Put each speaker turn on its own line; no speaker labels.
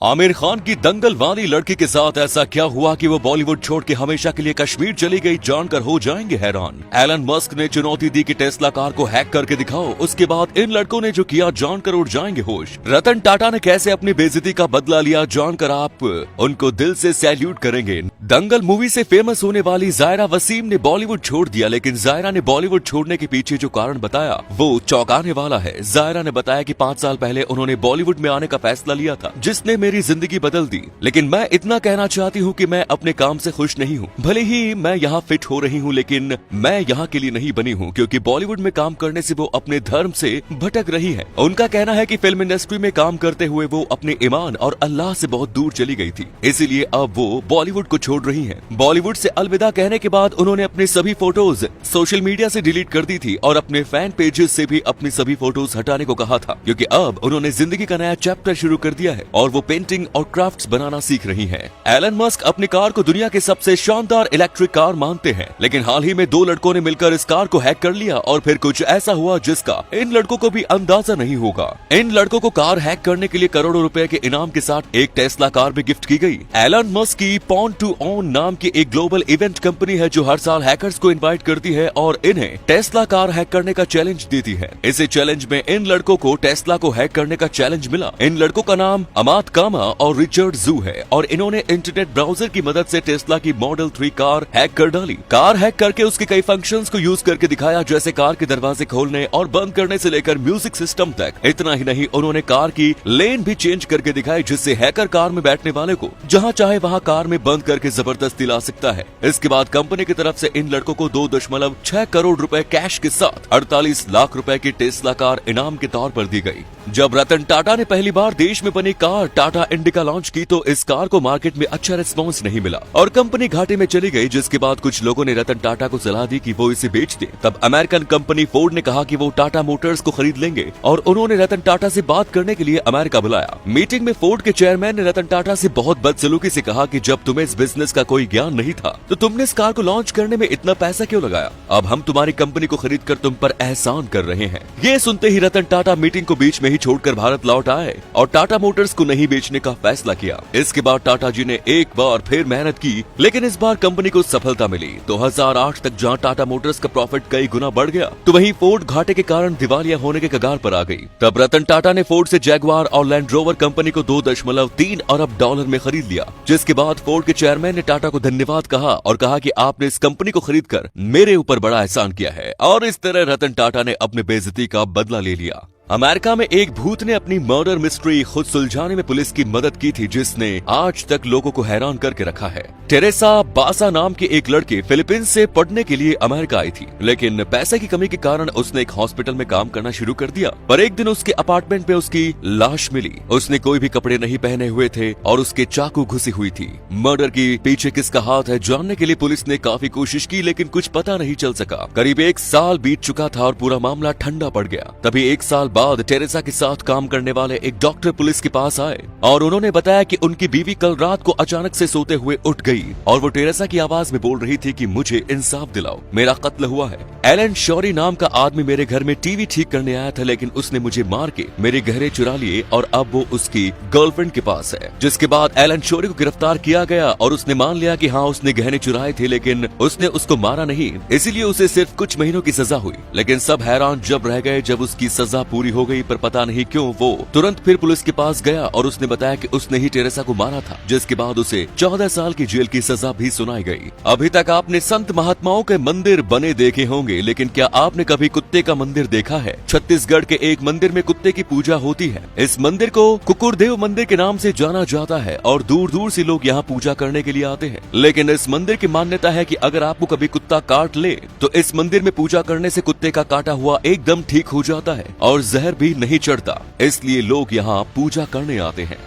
आमिर खान की दंगल वाली लड़की के साथ ऐसा क्या हुआ कि वो बॉलीवुड छोड़ के हमेशा के लिए कश्मीर चली गई, जानकर हो जाएंगे हैरान। एलन मस्क ने चुनौती दी कि टेस्ला कार को हैक करके दिखाओ, उसके बाद इन लड़कों ने जो किया जानकर उड़ जाएंगे होश। रतन टाटा ने कैसे अपनी बेइज्जती का बदला लिया, जानकर आप उनको दिल से सैल्यूट करेंगे। दंगल मूवी से फेमस होने वाली जायरा वसीम ने बॉलीवुड छोड़ दिया, लेकिन जायरा ने बॉलीवुड छोड़ने के पीछे जो कारण बताया वो चौंकाने वाला है। जायरा ने बताया कि 5 साल पहले उन्होंने बॉलीवुड में आने का फैसला लिया था, जिसने मेरी जिंदगी बदल दी। लेकिन मैं इतना कहना चाहती हूँ कि मैं अपने काम से खुश नहीं हूँ। भले ही मैं यहाँ फिट हो रही हूँ, लेकिन मैं यहाँ के लिए नहीं बनी हूँ, क्योंकि बॉलीवुड में काम करने से वो अपने धर्म से भटक रही है। उनका कहना है कि फिल्म इंडस्ट्री में काम करते हुए वो अपने ईमान और अल्लाह से बहुत दूर चली गई थी, इसीलिए अब वो बॉलीवुड को छोड़ रही है। बॉलीवुड से अलविदा कहने के बाद उन्होंने अपने सभी फोटोज सोशल मीडिया से डिलीट कर दी थी और अपने फैन पेजेस से भी अपनी सभी फोटोज हटाने को कहा था, क्योंकि अब उन्होंने जिंदगी का नया चैप्टर शुरू कर दिया है और वो पेंटिंग और क्राफ्ट्स बनाना सीख रही हैं। एलन मस्क अपनी कार को दुनिया की सबसे शानदार इलेक्ट्रिक कार मानते हैं, लेकिन हाल ही में 2 लड़कों ने मिलकर इस कार को हैक कर लिया और फिर कुछ ऐसा हुआ जिसका इन लड़कों को भी अंदाजा नहीं होगा। इन लड़कों को कार हैक करने के लिए करोड़ों रुपए के इनाम के साथ एक टेस्ला कार भी गिफ्ट की गई। एलन मस्क की पॉन टू ओन नाम की एक ग्लोबल इवेंट कंपनी है जो हर साल हैकर्स को इनवाइट करती है और इन्हें टेस्ला कार हैक करने का चैलेंज देती है। इसी चैलेंज में इन लड़कों को टेस्ला को हैक करने का चैलेंज मिला। इन लड़कों का नाम अमाद कामा और रिचर्ड जू है और इन्होंने इंटरनेट ब्राउजर की मदद से टेस्ला की मॉडल 3 कार हैक कर डाली। कार हैक करके उसके कई फंक्शंस को यूज करके दिखाया, जैसे कार के दरवाजे खोलने और बंद करने से लेकर म्यूजिक सिस्टम तक। इतना ही नहीं, उन्होंने कार की लेन भी चेंज करके दिखाई, जिससे हैकर कार में बैठने वाले को जहां चाहे वहां कार में बंद करके जबरदस्ती ला सकता है। इसके बाद कंपनी की तरफ से इन लड़कों को 2.6 करोड़ रुपए कैश के साथ 48 लाख रुपए की टेस्ला कार इनाम के तौर पर दी गई। जब रतन टाटा ने पहली बार देश में बनी कार टाटा इंडिका लॉन्च की तो इस कार को मार्केट में अच्छा रिस्पांस नहीं मिला और कंपनी घाटे में चली गई, जिसके बाद कुछ लोगों ने रतन टाटा को सलाह दी कि वो इसे बेच दे। तब अमेरिकन कंपनी फोर्ड ने कहा कि वो टाटा मोटर्स को खरीद लेंगे और उन्होंने रतन टाटा से बात करने के लिए अमेरिका बुलाया। मीटिंग में फोर्ड के चेयरमैन ने रतन टाटा से बहुत बदसलूकी से कहा कि जब तुम्हें इस बिजनेस का कोई ज्ञान नहीं था तो तुमने इस कार को लॉन्च करने में इतना पैसा क्यों लगाया? अब हम तुम्हारी कंपनी को खरीद कर तुम पर एहसान कर रहे हैं। ये सुनते ही रतन टाटा मीटिंग को बीच में ही छोड़कर भारत लौट आए और टाटा मोटर्स को नहीं बेचने का फैसला किया। इसके बाद टाटा जी ने एक बार फिर मेहनत की, लेकिन इस बार कंपनी को सफलता मिली। 2008 तक जहां टाटा मोटर्स का प्रॉफिट कई गुना बढ़ गया, तो वहीं फोर्ड घाटे के कारण दिवालिया होने के कगार पर आ गई। तब रतन टाटा ने फोर्ड से जैगवार और लैंड रोवर कंपनी को $2.3 अरब में खरीद लिया, जिसके बाद फोर्ड के चेयरमैन ने टाटा को धन्यवाद कहा और कहा कि आपने इस कंपनी को खरीदकर मेरे ऊपर बड़ा एहसान किया है। और इस तरह रतन टाटा ने अपनी बेइज्जती का बदला ले लिया। अमेरिका में एक भूत ने अपनी मर्डर मिस्ट्री खुद सुलझाने में पुलिस की मदद की थी, जिसने आज तक लोगों को हैरान करके रखा है। टेरेसा बासा नाम की एक लड़की फिलीपींस से पढ़ने के लिए अमेरिका आई थी, लेकिन पैसे की कमी के कारण उसने एक हॉस्पिटल में काम करना शुरू कर दिया। पर एक दिन उसके अपार्टमेंट में उसकी लाश मिली। उसने कोई भी कपड़े नहीं पहने हुए थे और उसके चाकू घुसी हुई थी। मर्डर की पीछे किसका हाथ है जानने के लिए पुलिस ने काफी कोशिश की, लेकिन कुछ पता नहीं चल सका। करीब 1 साल बीत चुका था और पूरा मामला ठंडा पड़ गया। तभी 1 साल बाद टेरेसा के साथ काम करने वाले एक डॉक्टर पुलिस के पास आए और उन्होंने बताया कि उनकी बीवी कल रात को अचानक से सोते हुए उठ गई और वो टेरेसा की आवाज में बोल रही थी कि मुझे इंसाफ दिलाओ, मेरा कत्ल हुआ है। एलन शौरी नाम का आदमी मेरे घर में टीवी ठीक करने आया था, लेकिन उसने मुझे मार के मेरे गहरे चुरा लिए और अब वो उसकी गर्लफ्रेंड के पास है। जिसके बाद एलन शौरी को गिरफ्तार किया गया और उसने मान लिया कि हाँ उसने गहने चुराए थे, लेकिन उसने उसको मारा नहीं, इसीलिए उसे सिर्फ कुछ महीनों की सजा हुई। लेकिन सब हैरान जब रह गए जब उसकी सजा पूरी हो गई, पर पता नहीं क्यों वो तुरंत फिर पुलिस के पास गया और उसने बताया कि उसने ही टेरेसा को मारा था, जिसके बाद उसे 14 साल की जेल की सजा भी सुनाई गई। अभी तक आपने संत महात्माओं के मंदिर बने देखे होंगे, लेकिन क्या आपने कभी कुत्ते का मंदिर देखा है? छत्तीसगढ़ के एक मंदिर में कुत्ते की पूजा होती है। इस मंदिर को कुकुरदेव मंदिर के नाम से जाना जाता है और दूर दूर से लोग यहाँ पूजा करने के लिए आते हैं। लेकिन इस मंदिर की मान्यता है कि अगर आपको कभी कुत्ता काट ले तो इस मंदिर में पूजा करने से कुत्ते का काटा हुआ एकदम ठीक हो जाता है और जहर भी नहीं चढ़ता, इसलिए लोग यहाँ पूजा करने आते हैं।